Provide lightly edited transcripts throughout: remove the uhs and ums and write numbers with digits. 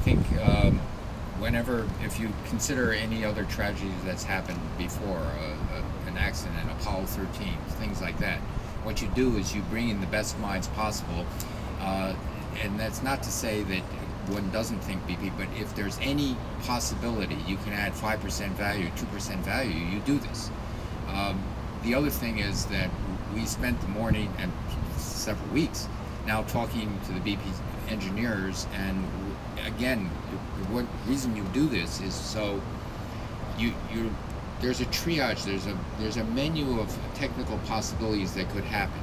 think whenever, if you consider any other tragedy that's happened before, an accident, Apollo 13, things like that, what you do is you bring in the best minds possible, and that's not to say that one doesn't think BP, but if there's any possibility you can add 5% value, 2% value, you do this. The other thing is that we spent the morning and several weeks now talking to the BP engineers, and again, what reason you do this is so there's a triage, there's a menu of technical possibilities that could happen,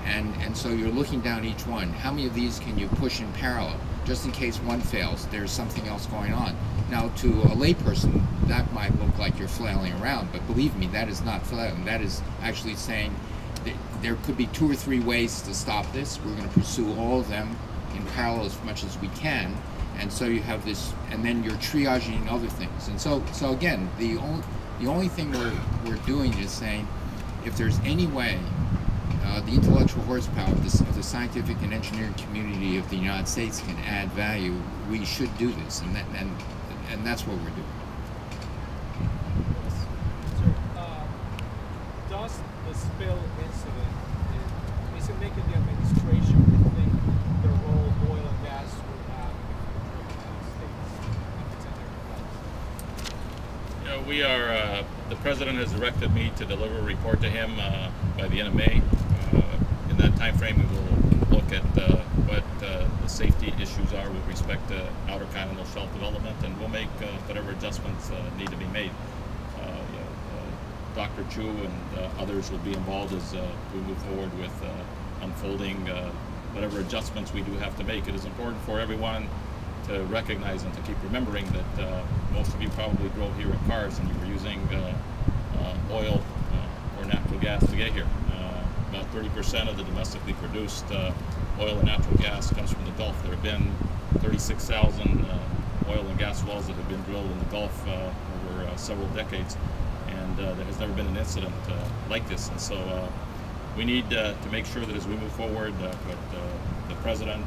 and so you're looking down each one. How many of these can you push in parallel, just in case one fails? There's something else going on. Now, to a layperson, that might look like you're flailing around, but believe me, that is not flailing. That is actually saying that there could be 2 or 3 ways to stop this. We're going to pursue all of them in parallel as much as we can, and so you have this, and then you're triaging other things. And so again, the only thing we're doing is saying, if there's any way the intellectual horsepower of the scientific and engineering community of the United States can add value, we should do this, and that's what we're doing. Does the spill incident, is it making the administration rethink the role oil and gas will have in the United States if it's in their defense? We are, the President has directed me to deliver a report to him by the end of May. In that time frame, we will look at what the safety issues are with respect to outer continental shelf development, and we'll make whatever adjustments need to be made. Dr. Chu and others will be involved as we move forward with unfolding whatever adjustments we do have to make. It is important for everyone to recognize and to keep remembering that most of you probably drove here in cars and you were using oil or natural gas to get here. About 30% of the domestically produced oil and natural gas comes from the Gulf. There have been 36,000 oil and gas wells that have been drilled in the Gulf over several decades, and there has never been an incident like this. And so we need to make sure that as we move forward, what the President,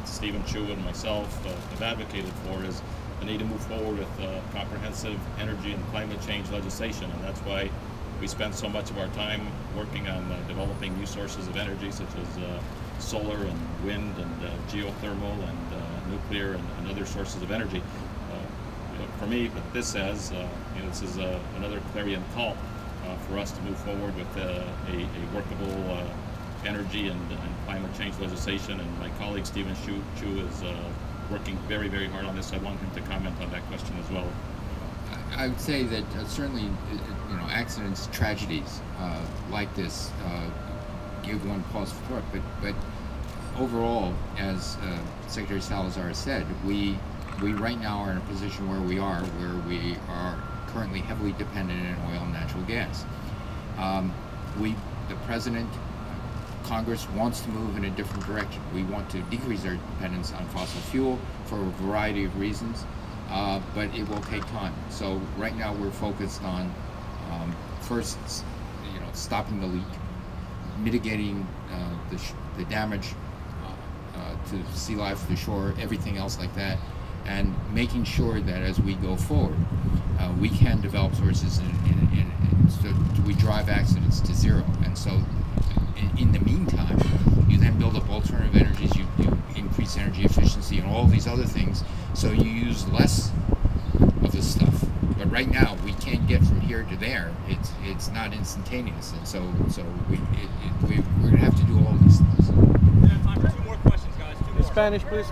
Stephen Chu, and myself have advocated for is the need to move forward with comprehensive energy and climate change legislation, and that's why we spend so much of our time working on developing new sources of energy, such as solar and wind and geothermal and nuclear and other sources of energy. For me, what this says, this is another clarion call for us to move forward with a workable energy and climate change legislation. And my colleague Stephen Chu is working very, very hard on this. I want him to comment on that question as well. I would say that certainly, accidents, tragedies like this give one pause for thought. But overall, as Secretary Salazar has said, we right now are in a position where we are currently heavily dependent on oil and natural gas. The President, Congress wants to move in a different direction. We want to decrease our dependence on fossil fuel for a variety of reasons. But it will take time. So right now we're focused on first, stopping the leak, mitigating the damage to sea life, the shore, everything else like that, and making sure that as we go forward, we can develop sources so we drive accidents to zero. And so in the meantime, you then build up alternative energies, you increase energy efficiency and all these other things, so you use less of this stuff. But right now, we can't get from here to there. It's not instantaneous, and so we're going to have to do all these things. We have time for 2 more questions, guys. 2 more. In Spanish, please.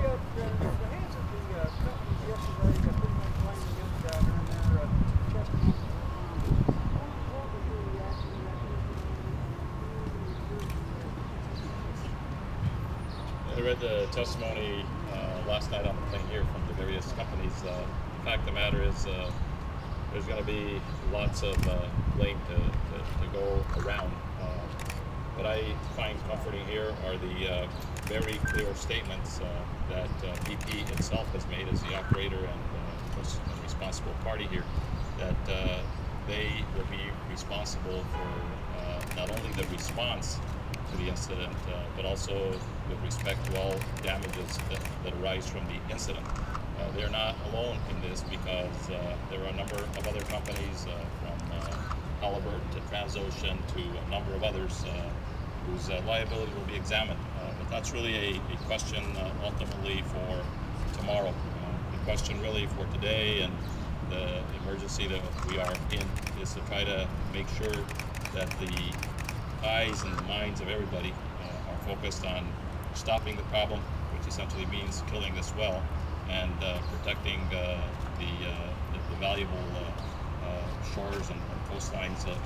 I read the testimony last night on the plane here from the various companies. The fact of the matter is there's going to be lots of blame to go around. What I find comforting here are the very clear statements that BP itself has made as the operator and responsible party here, that they will be responsible for not only the response to the incident, but also with respect to all damages that arise from the incident. they're not alone in this, because there are a number of other companies from Halliburton to Transocean to a number of others whose liability will be examined. But that's really a question ultimately for tomorrow. The question really for today and the emergency that we are in is to try to make sure that the eyes and the minds of everybody are focused on stopping the problem, which essentially means killing this well, and protecting the valuable shores and coastlines of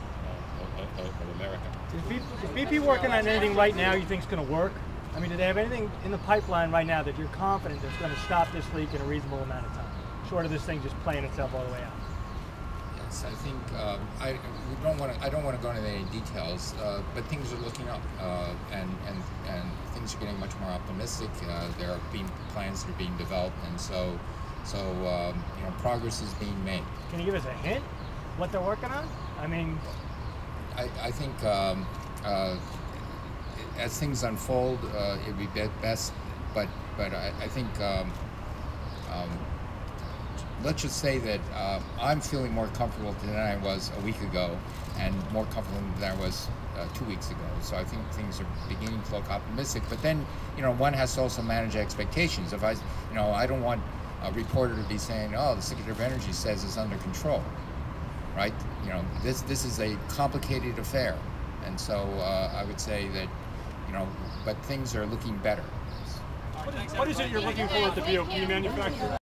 America. Is BP working on anything right now you think is going to work? I mean, do they have anything in the pipeline right now that you're confident that's going to stop this leak in a reasonable amount of time, short of this thing just playing itself all the way out? Yes, I think I don't want to go into any details, but things are looking up, and things are getting much more optimistic. There are plans that are being developed, and so progress is being made. Can you give us a hint what they're working on? I mean, I think as things unfold, it'd be best. But I think let's just say that I'm feeling more comfortable than I was a week ago, and more comfortable than I was 2 weeks ago. So I think things are beginning to look optimistic. But then, one has to also manage expectations. If I don't want a reporter to be saying, "Oh, the Secretary of Energy says it's under control," right? This is a complicated affair, and so I would say that, but things are looking better. What is it you're looking for at the BOP manufacturer?